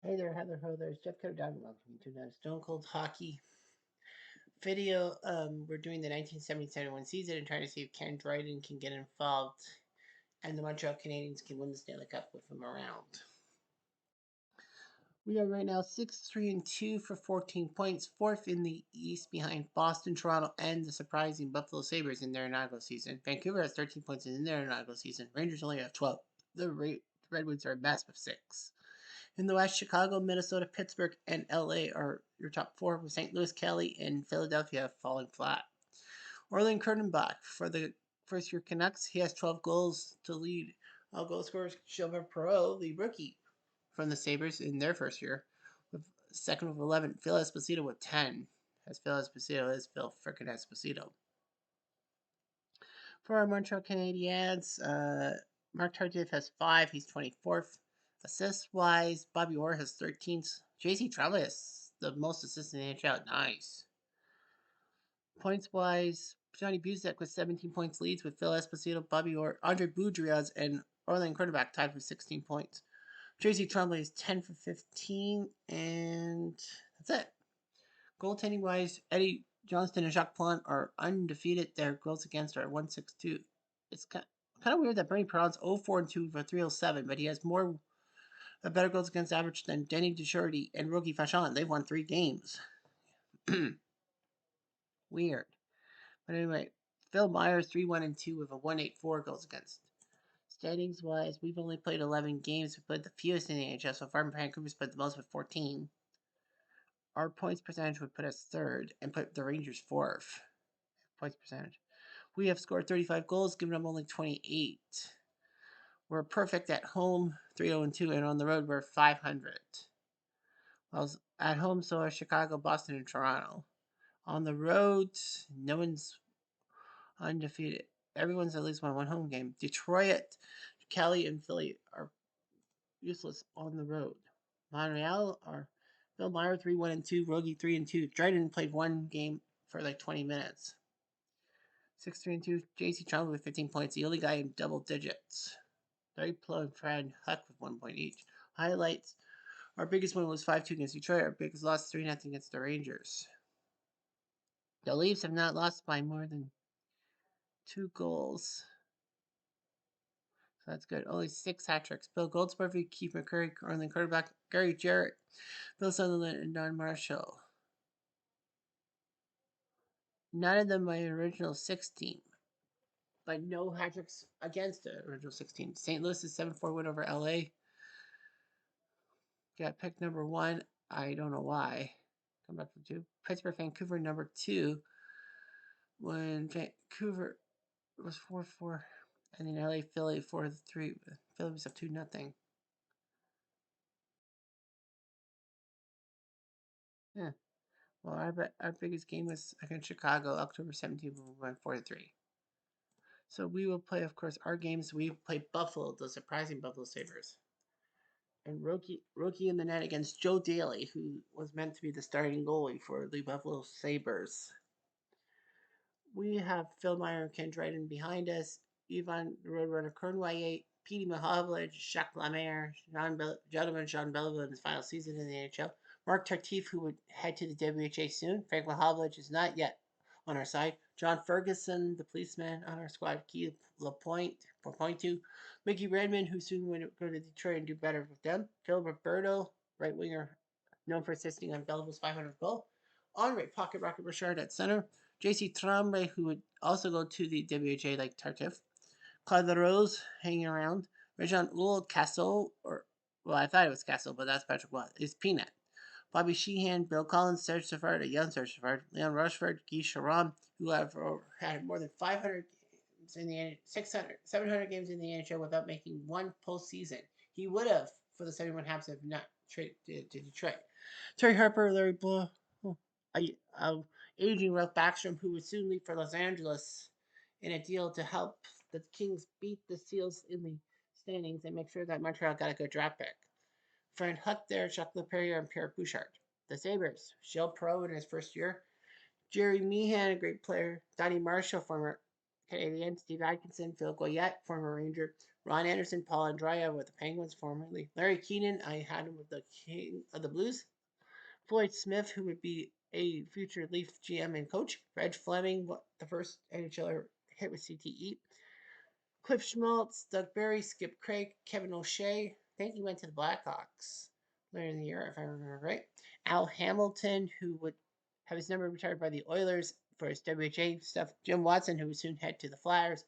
Hey there, Heather Ho. There's Jeff Cutter Diamond. Welcome to the Stone Cold Hockey video. We're doing the 1970-71 season and trying to see if Ken Dryden can get involved and the Montreal Canadiens can win the Stanley Cup with him around. We are right now 6-3-2 for 14 points, fourth in the East behind Boston, Toronto, and the surprising Buffalo Sabres in their inaugural season. Vancouver has 13 points in their inaugural season. Rangers only have 12. The Redwoods are a mess with 6. In the West, Chicago, Minnesota, Pittsburgh, and LA are your top 4, with St. Louis, Cali, and Philadelphia falling flat. Orlin Kurtenbach for the first-year Canucks. He has 12 goals to lead. All goal scorers, Gilbert Perreault, the rookie from the Sabres in their first year, with second with 11. Phil Esposito with 10. As Phil Esposito is Phil frickin' Esposito. For our Montreal Canadiens, Mark Tardif has 5. He's 24th. Assist-wise, Bobby Orr has 13. J.C. Tremblay has the most assists in the NHL. Nice. Points-wise, Johnny Buzek with 17 points leads with Phil Esposito, Bobby Orr, Andre Boudreaux, and Orlin Kurtenbach tied for 16 points. J.C. Tremblay is 10 for 15, and that's it. Goaltending-wise, Eddie Johnston and Jacques Plante are undefeated. Their goals against are 162. It's kind of weird that Bernie Perron's 0-4-2 for 307, but he has a better goals against average than Denny Ducharty and Rogie Fachon. They've won 3 games. Weird. But anyway, Phil Myers 3-1-2 with a 184 goals against. Standings wise, we've only played 11 games. We've played the fewest in the NHL so far. Vancouver's played the most with 14. Our points percentage would put us third and put the Rangers fourth. Points percentage. We have scored 35 goals, given up only 28. We're perfect at home, 3-0-2, and on the road we're 500. Well, at home, so are Chicago, Boston, and Toronto. On the road, no one's undefeated. Everyone's at least won one home game. Detroit, Cali, and Philly are useless on the road. Montreal are Bill Meyer 3-1-2, Rogie 3-2. Dryden played one game for like 20 minutes. 6-3-2. JC Trump with 15 points, the only guy in double digits. Larry Plo and Fred Huck with 1 point each. Highlights. Our biggest win was 5-2 against Detroit. Our biggest loss 3-0 against the Rangers. The Leafs have not lost by more than 2 goals. So that's good. Only 6 hat tricks. Bill Goldsworthy, Keith McCurry, Orlin Kurtenbach, Gary Jarrett, Bill Sutherland, and Don Marshall. None of them by original 16, but no hat tricks against the original 16. St. Louis is 7-4 win over LA. Got picked number 1. I don't know why. Come back from 2. Pittsburgh, Vancouver, number 2. When Vancouver was 4-4. And then LA, Philly, 4-3. Philly was up 2-0. Yeah. Well, our biggest game was against Chicago, October 17th, when we went 4-3. So we will play, of course, our games. We play Buffalo, the surprising Buffalo Sabres. And Roki in the net against Joe Daly, who was meant to be the starting goalie for the Buffalo Sabres. We have Phil Meyer and Ken Dryden behind us, Ivan the Roadrunner Kernway, Petey Mahovlich, Jacques Lemaire, Jean Belleville in his final season in the NHL, Mark Tartif, who would head to the WHA soon. Frank Mahovlich is not yet on our side. John Ferguson, the policeman on our squad. Keith Lapointe, 4.2. Mickey Redmond, who soon would go to Detroit and do better with them. Phil Roberto, right winger, known for assisting on Belleville's 500 goal. Henri Pocket Rocket Richard at center. J.C. Tremblay, who would also go to the WHA like Tartif. Claude LaRose hanging around. Regent Lowell Castle, well, I thought it was Castle, but that's Patrick Watt, is Peanut. Bobby Sheehan, Bill Collins, Serge Savard, a young Serge Savard, Leon Rushford, Guy Charon, who have had more than 500 games in the 700 games in the NHL without making one postseason. He would have for the 71 Habs if not traded to Detroit. Terry Harper, Larry Blow, aging Ralph Backstrom, who would soon leave for Los Angeles in a deal to help the Kings beat the Seals in the standings and make sure that Montreal got a good draft pick. Fred Hutt there, Jacques Laperriere, and Pierre Bouchard. The Sabres, Shell Pro in his first year. Jerry Meehan, a great player. Donnie Marshall, former Canadian. Steve Atkinson, Phil Goyette, former Ranger. Ron Anderson, Paul Andrea with the Penguins formerly. Larry Keenan, I had him with the King of the Blues. Floyd Smith, who would be a future Leaf GM and coach. Reg Fleming, the first NHLer hit with CTE. Cliff Schmaltz, Doug Barry, Skip Craig, Kevin O'Shea. I think he went to the Blackhawks later in the year, if I remember right. Al Hamilton, who would have his number retired by the Oilers for his WHA stuff. Jim Watson, who would soon head to the Flyers.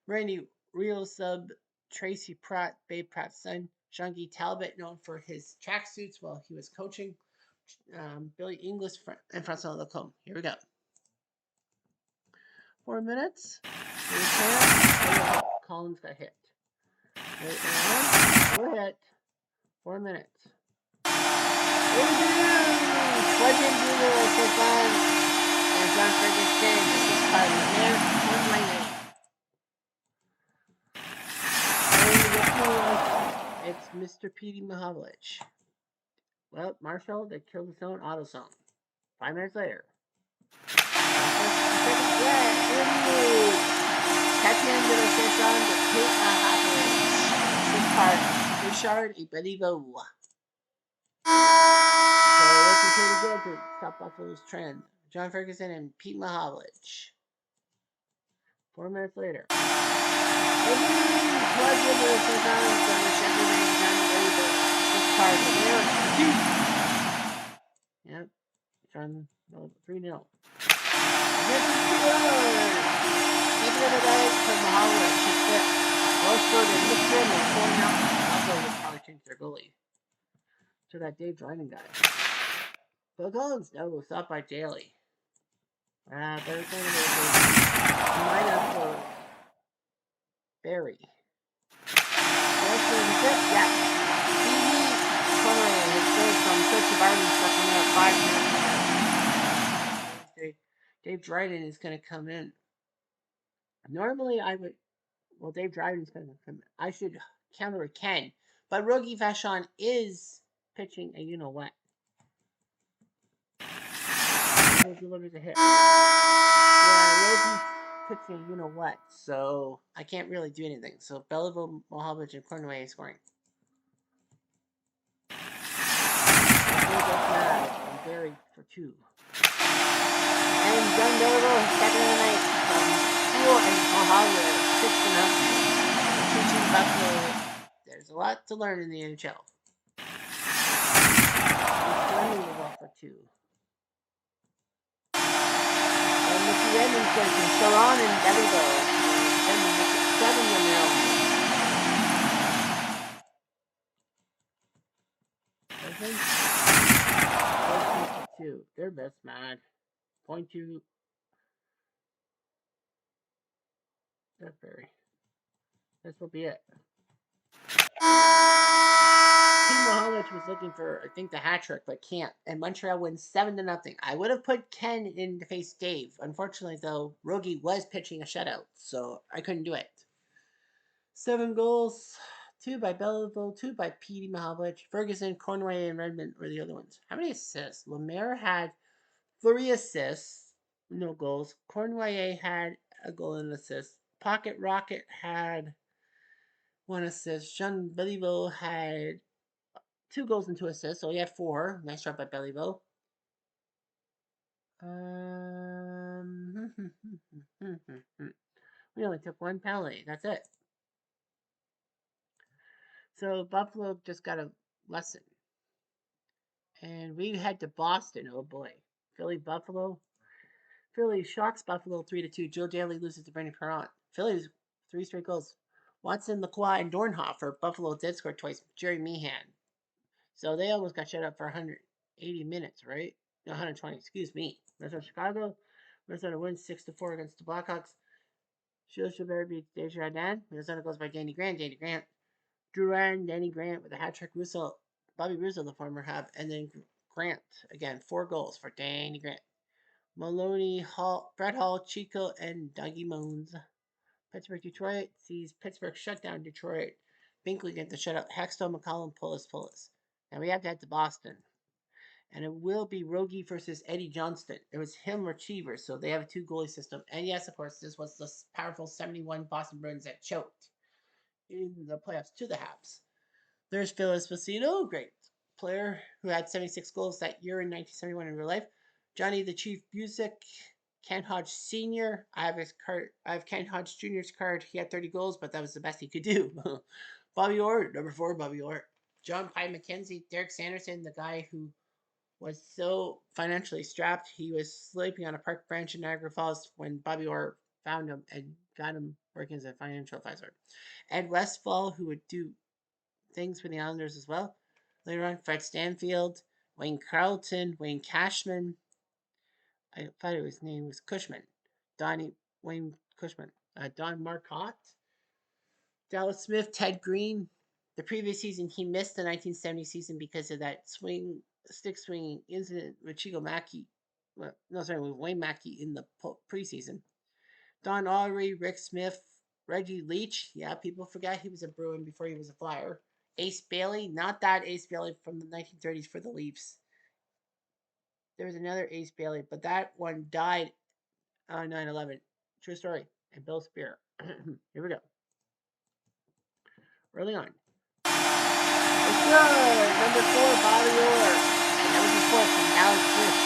Randy Real sub Tracy Pratt, Babe Pratt's son. Shungy Talbot, known for his tracksuits while he was coaching. Billy Inglis and Francois Lacombe. Here we go. 4 minutes. Collins got hit. We're hit. 4 minutes. Legend Bueller for fun. And John Ferguson. This is part of the Mayor. It's Mr. Petey Mahovlich. Well, Marshall, they killed his own auto song. 5 minutes later. Catching the assist on the Pete Mahovlich. This part, Richard Iberivo. So looking pretty good to stop Buffalo's trend. John Ferguson and Pete Mahovlich. 4 minutes later. Yep. From 3-0. Taking it away from Mahovlich. Well scored in Michigan and 4-0. Buffalo would probably change their goalie to that Dave Dryden guy. Phil Collins, no, stopped by Daly. But it's going to be minus for Barry. Yeah. From such a violent stuff from there 5 minutes. Dave Dryden is going to come in. Normally I would, well, Dave Dryden is going to come in. I should counter a Ken, but Rogie Vachon is pitching a you-know-what. Delivers a hit. Yeah, Rogie's pitching you-know-what, so I can't really do anything. So Belleville, Mahovlich, and Cornway scoring. Barry for 2. And John Belleville, second of the night from School and Mahovlich, 6-0. Teaching Buffalo. There's a lot to learn in the NHL. Fleming was off for 2. And Mickey Redmond says from Sharon and Belleville. Then we make it 7-0. 2. They're best mad. 0.2. That's very. This will be it. Pete Mahovlich was looking for, I think, the hat trick, but can't. And Montreal wins 7-0. I would have put Ken in to face Dave. Unfortunately, though, Rogie was pitching a shutout, so I couldn't do it. 7 goals. 2 by Belleville, 2 by Petey Mahovlich. Ferguson, Cornway, and Redmond were the other ones. How many assists? Lemaire had 3 assists, no goals. Cornway had a goal and an assist. Pocket Rocket had 1 assist. Jean Belleville had 2 goals and 2 assists, so he had 4. Nice job by Belleville. We only took 1 penalty. That's it. So Buffalo just got a lesson. And we head to Boston. Oh boy. Buffalo. Philly shocks Buffalo 3-2. Joe Daly loses to Brendan Perrant. Philly's 3 straight goals. Watson, Lacroix, and Dornhofer. Buffalo did score twice. Jerry Meehan. So they almost got shut up for 180 minutes, right? No, 120. Excuse me. Minnesota, Chicago. Minnesota wins 6-4 against the Blackhawks. Gilles Chabert beats Desjardins. Minnesota goes by Danny Grant. Duran, Danny Grant with a hat trick. Bobby Russo, the former, have, and then Grant again. 4 goals for Danny Grant. Maloney, Brett Hall, Chico, and Dougie Moons. Pittsburgh, Detroit sees Pittsburgh shut down Detroit. Binkley get the shutout. Hextall, McCollum, Pullis. Now we have to head to Boston. And it will be Rogie versus Eddie Johnston. It was him or Cheever, so they have a 2 goalie system. And yes, of course, this was the powerful 71 Boston Bruins that choked in the playoffs to the Habs. There's Phil Esposito, great player who had 76 goals that year in 1971 in real life. Johnny the Chief Busick, Ken Hodge Sr. I have his card. I have Ken Hodge Jr.'s card. He had 30 goals, but that was the best he could do. Bobby Orr, number 4, Bobby Orr. John Pye McKenzie, Derek Sanderson, the guy who was so financially strapped, he was sleeping on a park bench in Niagara Falls when Bobby Orr found him and got him working as a financial advisor. Ed Westfall, who would do things for the Islanders as well. Later on, Fred Stanfield, Wayne Carlton, Wayne Cashman. I thought his name was Cushman. Donnie Wayne Cushman. Don Marcotte. Dallas Smith, Ted Green. The previous season, he missed the 1970 season because of that stick swinging incident with Chico Mackey. Well, no, sorry, with Wayne Mackey in the preseason. Don Audrey, Rick Smith, Reggie Leach. Yeah, people forget he was a Bruin before he was a Flyer. Ace Bailey, not that Ace Bailey from the 1930s for the Leafs. There was another Ace Bailey, but that one died on 9/11. True story. And Bill Spear. Here we go. Early on. It's good. Number 4, Bobby Orr. And that was before from Alex Smith.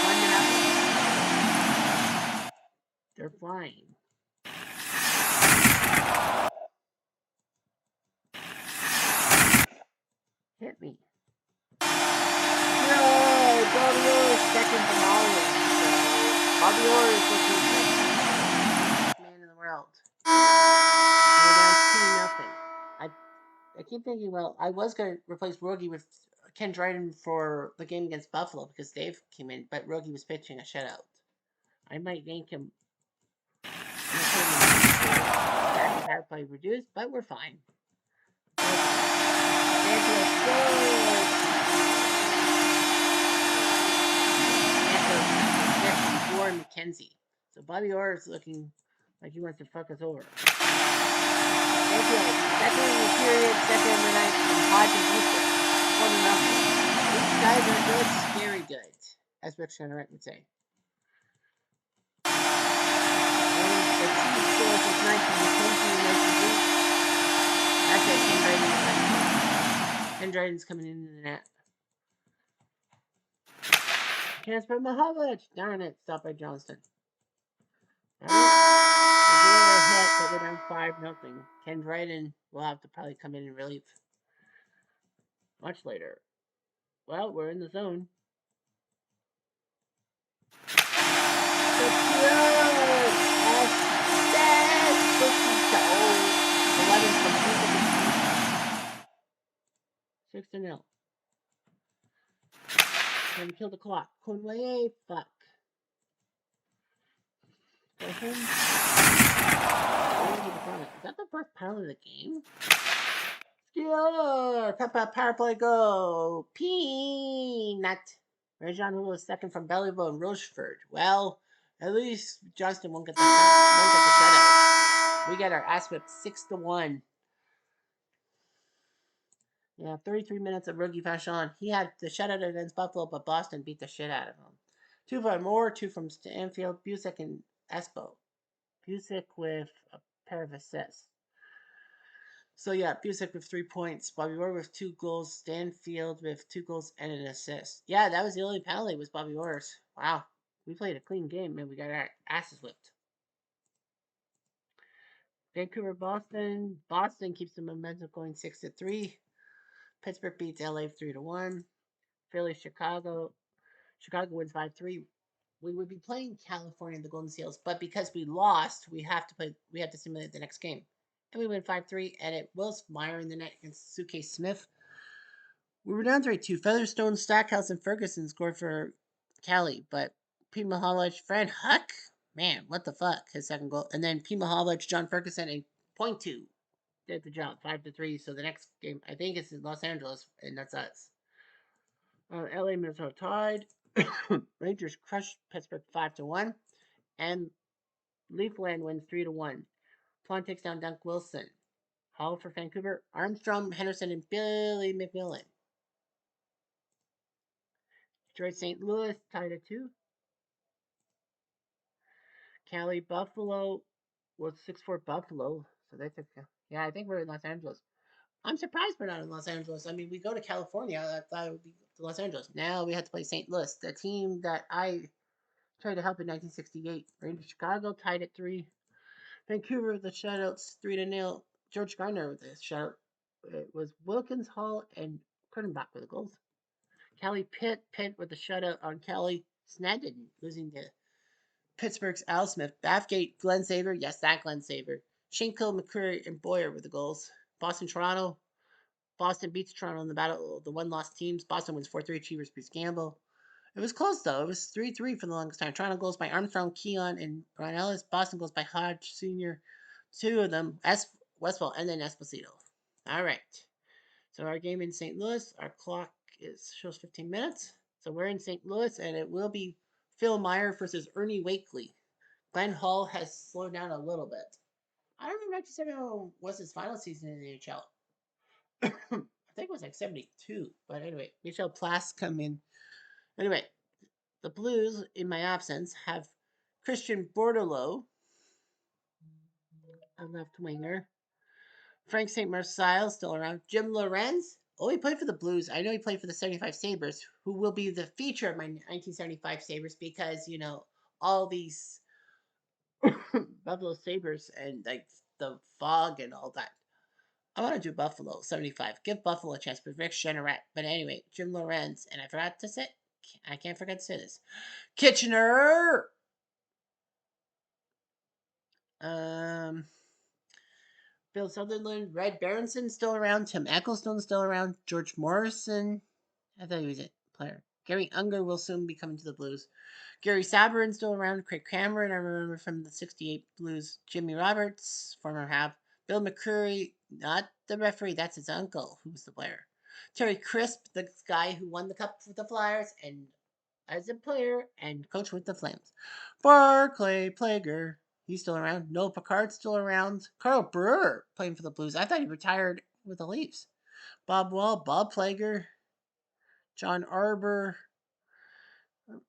1-0. They're flying. Hit me. No, Bobby Orr is second from Holland. So Bobby Orr is looking like the best man in the world. We're down 2-0. I keep thinking, well, I was going to replace Rogie with Ken Dryden for the game against Buffalo because Dave came in, but Rogie was pitching a shutout. I might yank him. Power play reduced, but we're fine. Warren McKenzie. So Bobby Orr is looking like he wants to fuck us over. Second in the period, second in the night, and Hodge and Houston. 1-0. These guys are good, scary good, as Rick Shannon would say. And the team scores is 19 McKenzie and Reggie Leach. That's it, Ken Dryden's coming. Ken Dryden's coming into the net. Transfer Mahovlich. Darn it, stopped by Johnston. We're hit, but we're down 5-0. Ken Dryden will have to probably come in and relief much later. Well, we're in the zone. Six to 0. Trying to kill the clock. Conway, fuck. Go home. Is that the first power of the game? Skiller! Power play go! Peanut! Rajon Hul is second from Belleville and Rochefort. Well, at least Justin won't get the shutout. We get our ass whipped 6-1. Yeah, 33 minutes of rookie Vachon. He had the shutout against Buffalo, but Boston beat the shit out of him. 2 from Moore, 2 from Stanfield, Busick, and Espo. Busick with a pair of assists. So yeah, Busick with 3 points, Bobby Orr with 2 goals, Stanfield with 2 goals and an assist. Yeah, that was the only penalty was Bobby Orr's. Wow, we played a clean game and we got our asses whipped. Vancouver, Boston. Boston keeps the momentum going 6-3. Pittsburgh beats LA 3-1. Philly, Chicago. Chicago wins 5-3. We would be playing California, the Golden Seals, but because we lost, we have to simulate the next game. And we win 5-3, and it was Meyer in the net against Suitcase Smith. We were down 3-2. Featherstone, Stackhouse, and Ferguson scored for Cali, but Pete Mahovlich, Fred Huck, man, what the fuck, his second goal. And then Pete Mahovlich, John Ferguson, and point 2 did the job, 5-3. So the next game, I think it's in Los Angeles, and that's us. LA, Minnesota tied. Rangers crushed Pittsburgh 5-1, and Leafland wins 3-1. Plon takes down Dunk Wilson. Hall for Vancouver, Armstrong, Henderson, and Billy McMillan. Detroit, St. Louis tied at 2. Cali, Buffalo was 6-4 Buffalo, so they took Yeah, I think we're in Los Angeles. I'm surprised we're not in Los Angeles. I mean, we go to California. I thought it would be to Los Angeles. Now we have to play St. Louis, the team that I tried to help in 1968. Rangers Chicago tied at 3. Vancouver with the shutouts 3-0. George Gardner with the shutout. It was Wilkins, Hall, and Kurtenbach with the goals. Kelly Pitt with the shutout on Kelly Snedden, losing to Pittsburgh's Al Smith. Bathgate, Glenn Saber. Yes, that Glenn Saber. Schinkel, McCurry, and Boyer with the goals. Boston, Toronto. Boston beats Toronto in the battle of the one lost teams. Boston wins 4-3. Achievers beats Gamble. It was close though. It was 3-3 for the longest time. Toronto goes by Armstrong, Keon, and Brian Ellis. Boston goes by Hodge Sr. Two of them, Westfall, and then Esposito. All right. So our game in St. Louis, our clock shows 15 minutes. So we're in St. Louis, and it will be Phil Meyer versus Ernie Wakely. Glenn Hall has slowed down a little bit. I don't remember 1971 was his final season in the NHL. I think it was like 72. But anyway, Michel Plas come in. Anyway, the Blues, in my absence, have Christian Bordelot, a left winger. Frank St. Marcel still around. Jim Lorenz. Oh, he played for the Blues. I know he played for the 75 Sabres, who will be the feature of my 1975 Sabres because, all these Buffalo Sabres and like the fog and all that. I want to do Buffalo 75. Give Buffalo a chance, but Rick Jeanneret. But anyway, Jim Lorenz. And I forgot to say, I can't forget to say this. Kitchener. Um, Bill Sutherland, Red Berenson still around, Tim Ecclestone still around, George Morrison. I thought he was a player. Gary Unger will soon be coming to the Blues. Gary Sabarin still around. Craig Cameron, I remember from the 68 Blues. Jimmy Roberts, former half. Bill McCurry, not the referee, that's his uncle, who was the player. Terry Crisp, the guy who won the cup with the Flyers, and as a player and coach with the Flames. Barclay Plager, he's still around. Noel Picard's still around. Carl Brewer playing for the Blues. I thought he retired with the Leafs. Bob Wall, Bob Plager, John Arbor,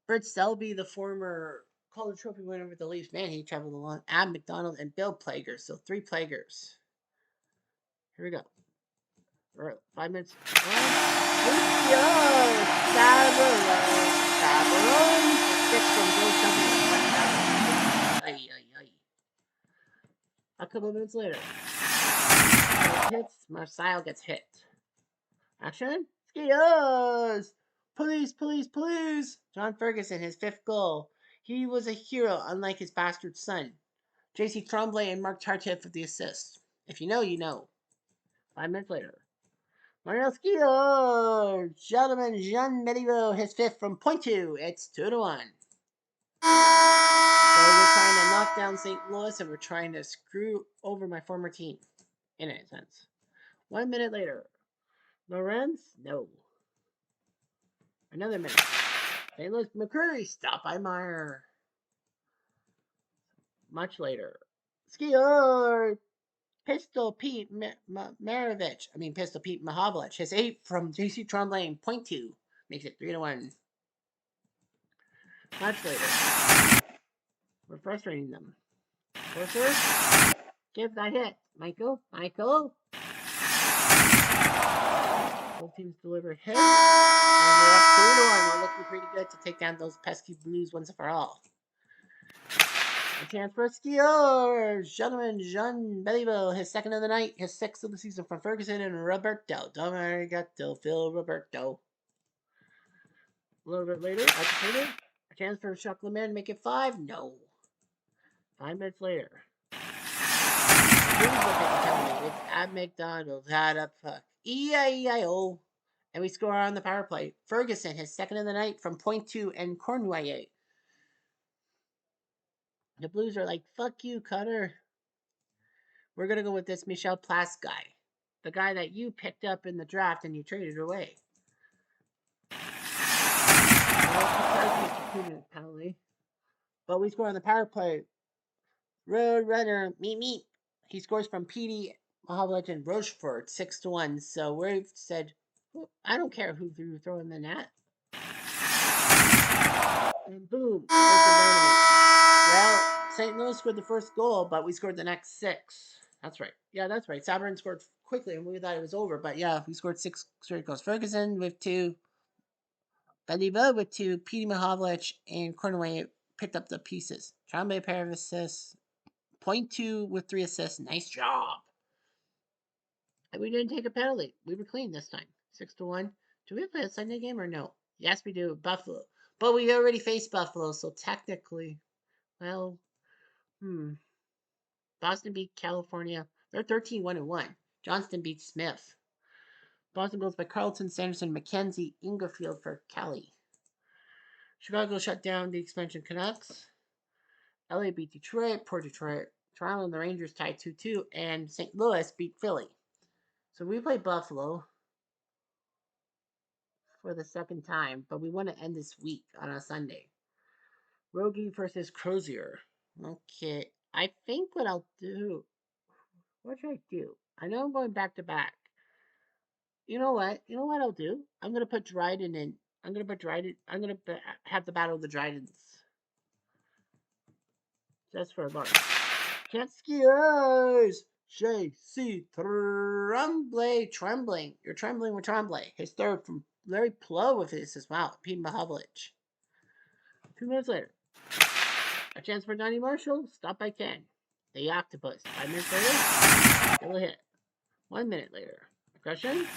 Britt Selby, the former Calder Trophy winner with the Leafs. Man, he traveled a lot. Ab McDonald and Bill Plager. So 3 Plagers. Here we go. All right, 5 minutes. A couple minutes later, hits. Marseille gets hit. Action. Skiers! Police, police, police! John Ferguson, his 5th goal. He was a hero, unlike his bastard son. J.C. Tremblay and Mark Tartif with the assist. If you know, you know. 5 minutes later. Mario Skier! Gentleman Jean Medivo, his 5th from point 2. It's 2-1. So we're trying to knock down St. Louis and we're trying to screw over my former team. In a sense. 1 minute later. Lorenz? No. Another minute. St. Louis McCurry, stopped by Meyer. Much later. Skier! Pistol Pete Maravich. Pistol Pete Mahavlich. His 8 from J.C. Tremblay and point 2. Makes it 3-1. Much later. We're frustrating them. Forcer. Give that hit. Michael. Both teams deliver hits. And we're up 2-1. We're looking pretty good to take down those pesky Blues once and for all. A chance for Skiers. Gentleman Jean Beliveau, his 2nd of the night, his 6th of the season from Ferguson and Roberto. Don't arigato, Phil Roberto. A little bit later, a chance for Jacques Lemaire to make it 5. No. 5 minutes later. Please look at the penalty. It's Ab McDonald. Had a puck. E-I-E-I-O. And we score on the power play. Ferguson, his 2nd of the night from point 2 and Cornwallis. The Blues are like, fuck you, Cutter. We're going to go with this Michel Plas guy. The guy that you picked up in the draft and you traded away. Penalty. But we score on the power play. Road runner, meet. He scores from Petey, Mahavlich, and Rochefort, 6-1. So we've said, I don't care who threw in the net. And boom, there's the dynamite. Well, St. Louis scored the first goal, but we scored the next 6. That's right. Yeah, that's right. Sabrin scored quickly, and we thought it was over. But yeah, we scored six straight goals. Ferguson with two, Baliba with two, Petey Mahovlich and Cornway picked up the pieces. Chambe a pair of assists. Point two with three assists. Nice job. And we didn't take a penalty. We were clean this time. 6-1. Do we play a Sunday game or no? Yes, we do. Buffalo. But we already faced Buffalo, so technically, well, hmm. Boston beat California. They're 13-1-1. Johnston beat Smith. Boston goals by Carlton, Sanderson, McKenzie, Ingerfield for Kelly. Chicago shut down the expansion Canucks. LA beat Detroit. Poor Detroit. Toronto and the Rangers tied 2-2. And St. Louis beat Philly. So we play Buffalo for the second time, but we want to end this week on a Sunday. Rogie versus Crozier. Okay. I think what I'll do. What should I do? I know I'm going back to back. You know what? You know what I'll do? I'm gonna put Dryden in. I'm gonna put Dryden. Have the battle of the Drydens just for a lark. Jet skiers. J.C. Trembling. You're trembling with Tremblay. His third from Larry Plow with his as well. Pete Mahovlich. 2 minutes later, a chance for Donnie Marshall. Stopped by Ken. The octopus. 5 minutes later, still a hit. 1 minute later, aggression. 18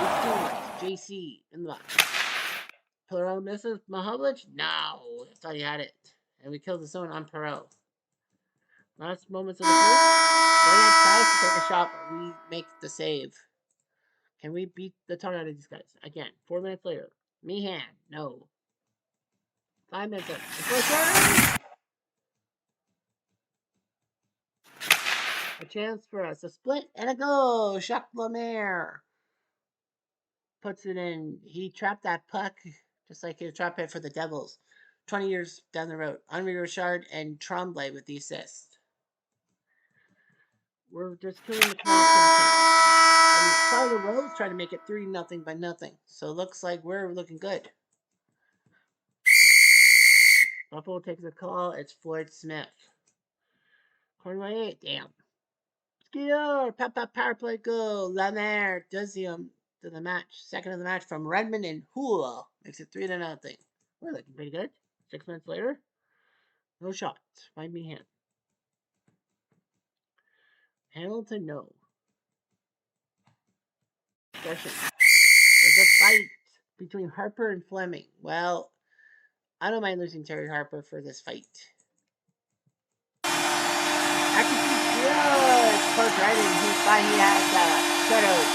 lights. JC in the box. Perot misses Mahovlich? No. I thought he had it. And we killed the zone on Perot. Last moments of the first. Boyette tries to take a shot, but we make the save. Can we beat the tar out of these guys? Again, 4 minutes later. Meehan, no. 5 minutes later. A chance for us. A split and a goal. Jacques Lemaire puts it in. He trapped that puck just like he trapped it for the Devils 20 years down the road. Henri Richard and Tremblay with the assist. We're just killing the Canucks. And Tyler Rose trying to make it 3-0 by nothing. So it looks like we're looking good. Buffalo takes a call. It's Floyd Smith. Cornway, damn. Skier, power play goal. Lemaire does to the match. Second of the match from Redmond and Hula. Makes it 3-0. We're looking pretty good. 6 minutes later, no shots. Find me hand. Hamilton, no. Discussion. There's a fight between Harper and Fleming. Well, I don't mind losing Terry Harper for this fight. Actually, good. Poor Dryden, he thought he had shutout.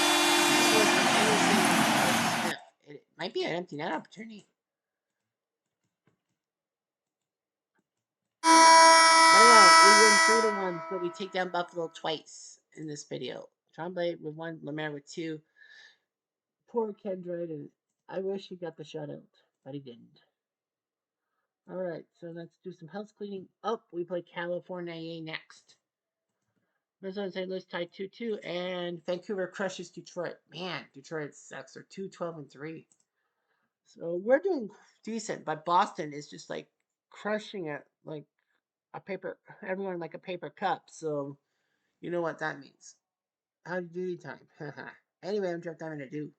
It might be an empty net opportunity. I don't know. We win 3-1, so we take down Buffalo twice in this video. Tremblay with one, Lemaire with two. Poor Ken Dryden. I wish he got the shutout, but he didn't. Alright, so let's do some house cleaning. Oh, we play California next. Minnesota and St. Louis tied 2-2, and Vancouver crushes Detroit. Man, Detroit sucks. They're 2-12-3. So we're doing decent, but Boston is just like crushing it like everyone like a paper cup. So you know what that means. How do you do time? Anyway, I'm jumping to do.